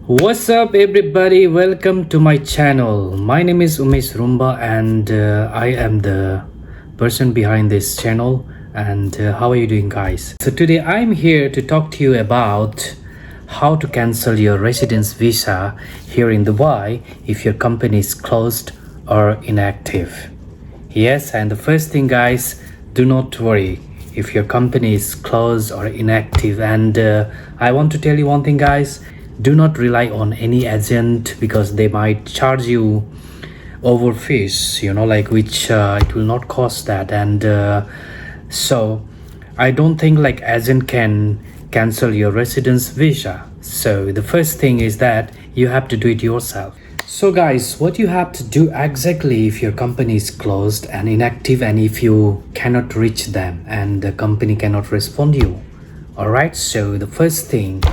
What's up, everybody? Welcome to my channel. My name is Umesh and I am the person behind this channel. And how are you doing, guys? So today I'm here to talk to you about how to cancel your residence visa here in Dubai if your company is closed or inactive. Yes, and the first thing, guys, do not worry if your company is closed or inactive. And I want to tell you one thing, guys. Do not rely on any agent because they might charge you over fees, like which it will not cost that. And so I don't think like agent can cancel your residence visa. So the first thing is that you have to do it yourself. So guys, what you have to do exactly if your company is closed and inactive, and if you cannot reach them and the company cannot respond to you. All right, so the first thing,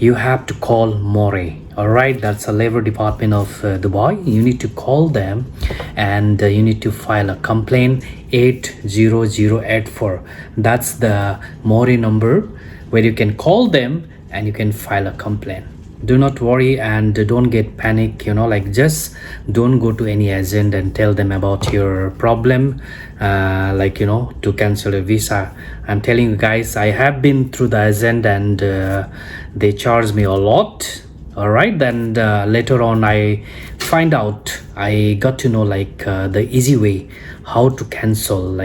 you have to call More. All right, that's a labor department of Dubai. You need to call them and you need to file a complaint 80084. That's the More number where you can call them and you can file a complaint. Do not worry and don't get panic, like just don't go to any agent and tell them about your problem, to cancel a visa. I'm telling you guys, I have been through the agent and they charge me a lot. All right, then later on I got to know the easy way how to cancel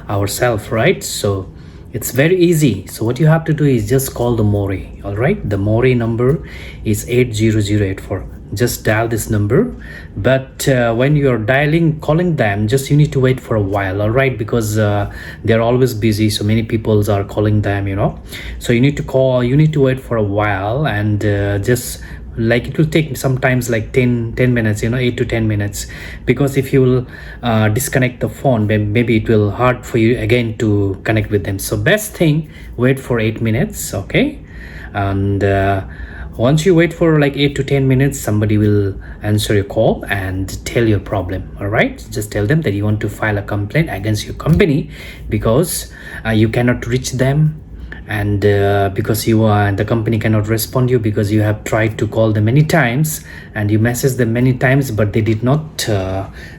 ourselves, right? So it's very easy. So what you have to do is just call the More. All right, the More number is 80084. Just dial this number, but when you're calling them, just you need to wait for a while. All right, because they're always busy, so many people are calling them, so you need to wait for a while, and just it will take sometimes like 10 minutes, 8 to 10 minutes, because if you will disconnect the phone, maybe it will hard for you again to connect with them. So best thing, wait for 8 minutes. Okay, and once you wait for 8 to 10 minutes, somebody will answer your call and tell your problem. All right, just tell them that you want to file a complaint against your company because you cannot reach them, and because the company cannot respond you because you have tried to call them many times and you message them many times, but they did not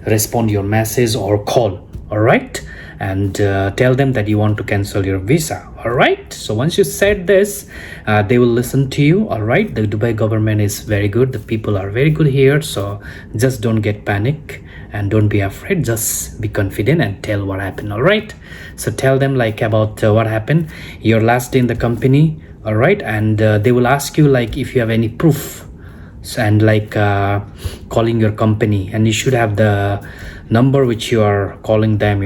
respond your message or call. All right, and tell them that you want to cancel your visa. All right, so once you said this, they will listen to you. All right, the Dubai government is very good, the people are very good here, so just don't get panic and don't be afraid. Just be confident and tell what happened. All right, so tell them about what happened, your last day in the company. All right, and they will ask you if you have any proof, and calling your company, and you should have the number which you are calling them,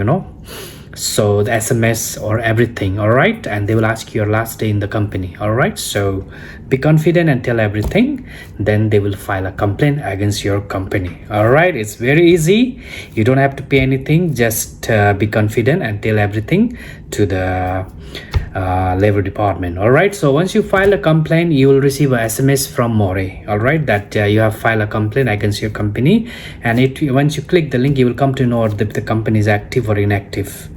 so the SMS or everything. All right, and they will ask you your last day in the company. All right, so be confident and tell everything, then they will file a complaint against your company. All right, it's very easy, you don't have to pay anything, just be confident and tell everything to the labor department. All right, so once you file a complaint, you will receive a SMS from More. All right, that you have filed a complaint against your company, and once you click the link, you will come to know if the company is active or inactive.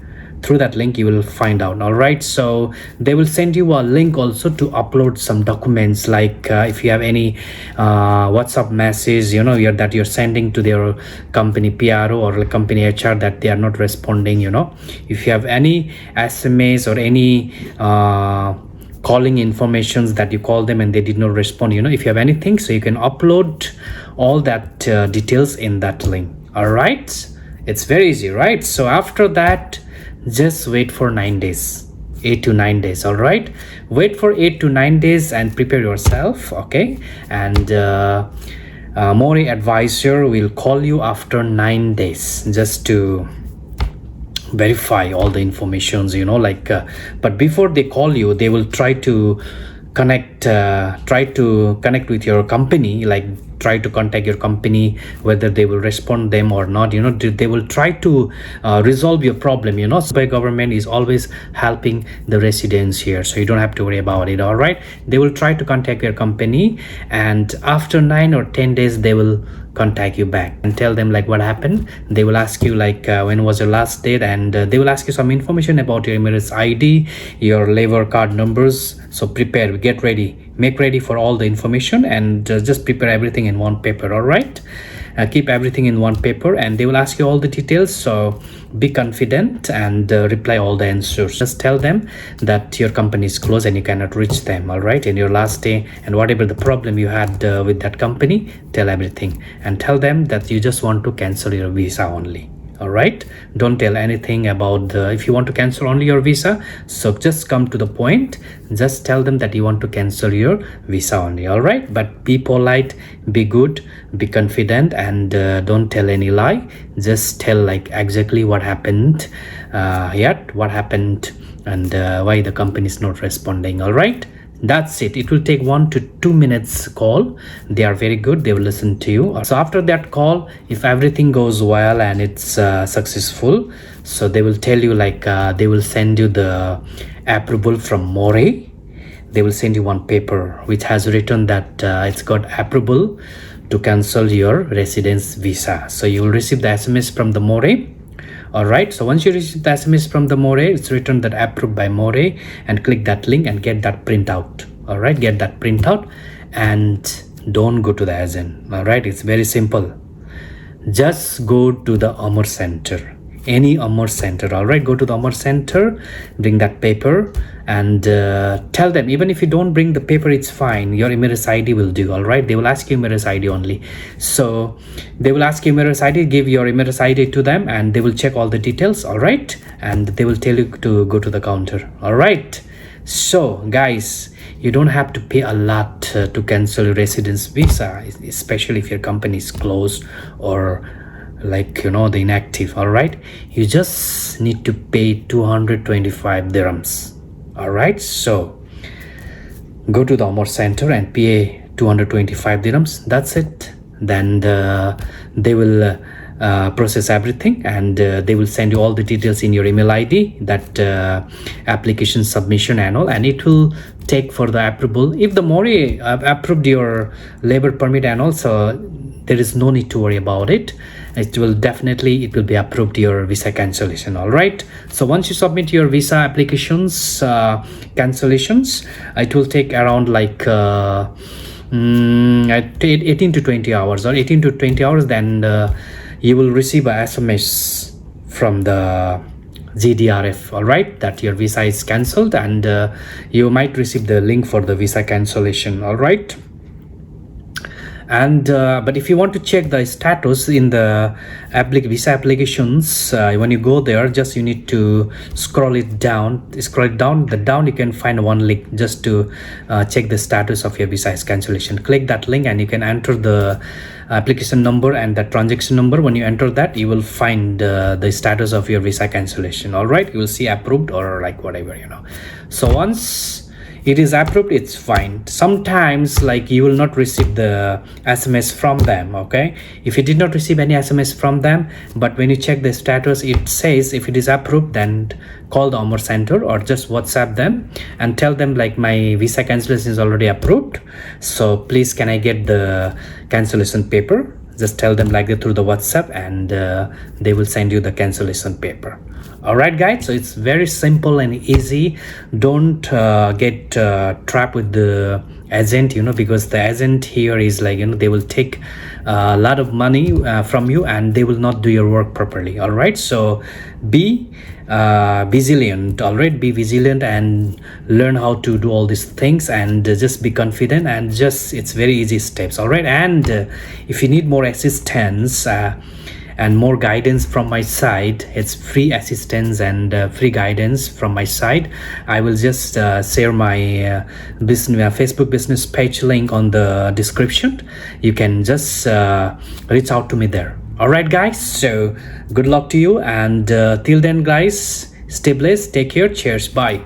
Through that link you will find out. All right, so they will send you a link also to upload some documents, if you have any WhatsApp message that you're sending to their company PRO or company HR that they are not responding. If you have any SMS or any calling informations that you call them and they did not respond, if you have anything, so you can upload all that details in that link. All right, it's very easy, right? So after that, just wait for 9 days, 8 to 9 days. All right, wait for 8 to 9 days and prepare yourself. Okay, and More advisor will call you after 9 days just to verify all the informations, but before they call you, they will try to connect with your company, try to contact your company, whether they will respond them or not. They will try to resolve your problem. So the government is always helping the residents here, so you don't have to worry about it. All right, they will try to contact your company, and after 9 or 10 days they will contact you back and tell them what happened. They will ask you when was your last date, and they will ask you some information about your Emirates ID, your labor card numbers. So prepare, get ready, make ready for all the information, and just prepare everything in one paper. All right, keep everything in one paper, and they will ask you all the details. So be confident and reply all the answers. Just tell them that your company is closed and you cannot reach them, all right, in your last day, and whatever the problem you had with that company, tell everything, and tell them that you just want to cancel your visa only. All right, don't tell anything about if you want to cancel only your visa. So just come to the point, just tell them that you want to cancel your visa only. All right, but be polite, be good, be confident, and don't tell any lie. Just tell like exactly what happened, what happened, and why the company is not responding. All right, that's it. It will take 1 to 2 minutes call. They are very good, they will listen to you. So after that call, if everything goes well and it's successful, so they will tell you like they will send you the approval from More. They will send you one paper which has written that it's got approval to cancel your residence visa. So you will receive the SMS from the More. All right, so once you receive the SMS from the More, it's written that approved by More, and click that link and get that printout. All right, get that printout and don't go to the agent. All right, it's very simple. Just go to the Amar Center, any Amar Center. All right, go to the Amar Center, bring that paper, and tell them, even if you don't bring the paper, it's fine, your Emirates ID will do. All right, they will ask you Emirates ID only. So they will ask you Emirates ID, give your Emirates ID to them, and they will check all the details. All right, and they will tell you to go to the counter. All right, so guys, you don't have to pay a lot to cancel your residence visa, especially if your company is closed or like the inactive. All right, you just need to pay 225 dirhams. All right, so go to the Amar Center and pay 225 dirhams. That's it. Then they will process everything, and they will send you all the details in your email ID, that application submission and all, and it will take for the approval. If the More approved your labor permit and also, there is no need to worry about it. It will be approved your visa cancellation. All right, so once you submit your visa applications cancellations, it will take around like 18 to 20 hours, or 18 to 20 hours. Then you will receive a SMS from the GDRF, all right, that your visa is cancelled, and you might receive the link for the visa cancellation. All right, and but if you want to check the status in the visa applications, when you go there, just you need to scroll down, you can find one link just to check the status of your visa cancellation. Click that link and you can enter the application number and the transaction number. When you enter that, you will find the status of your visa cancellation. All right, you will see approved or like whatever. So once it is approved, it's fine. Sometimes like you will not receive the SMS from them. Okay, if you did not receive any SMS from them, but when you check the status, it says if it is approved, then call the Amar Center or just WhatsApp them and tell them like my visa cancellation is already approved, so please can I get the cancellation paper. Just tell them like that through the WhatsApp, and they will send you the cancellation paper. All right guys, so it's very simple and easy. Don't get trapped with the agent, because the agent here is like, they will take a lot of money from you, and they will not do your work properly. All right, so be vigilant. All right, be vigilant and learn how to do all these things, and just be confident, and just it's very easy steps. All right, and if you need more assistance and more guidance from my side, it's free assistance and free guidance from my side. I will just share my Facebook business page link on the description. You can just reach out to me there. All right guys, so good luck to you, and till then guys, stay blessed, take care, cheers, bye.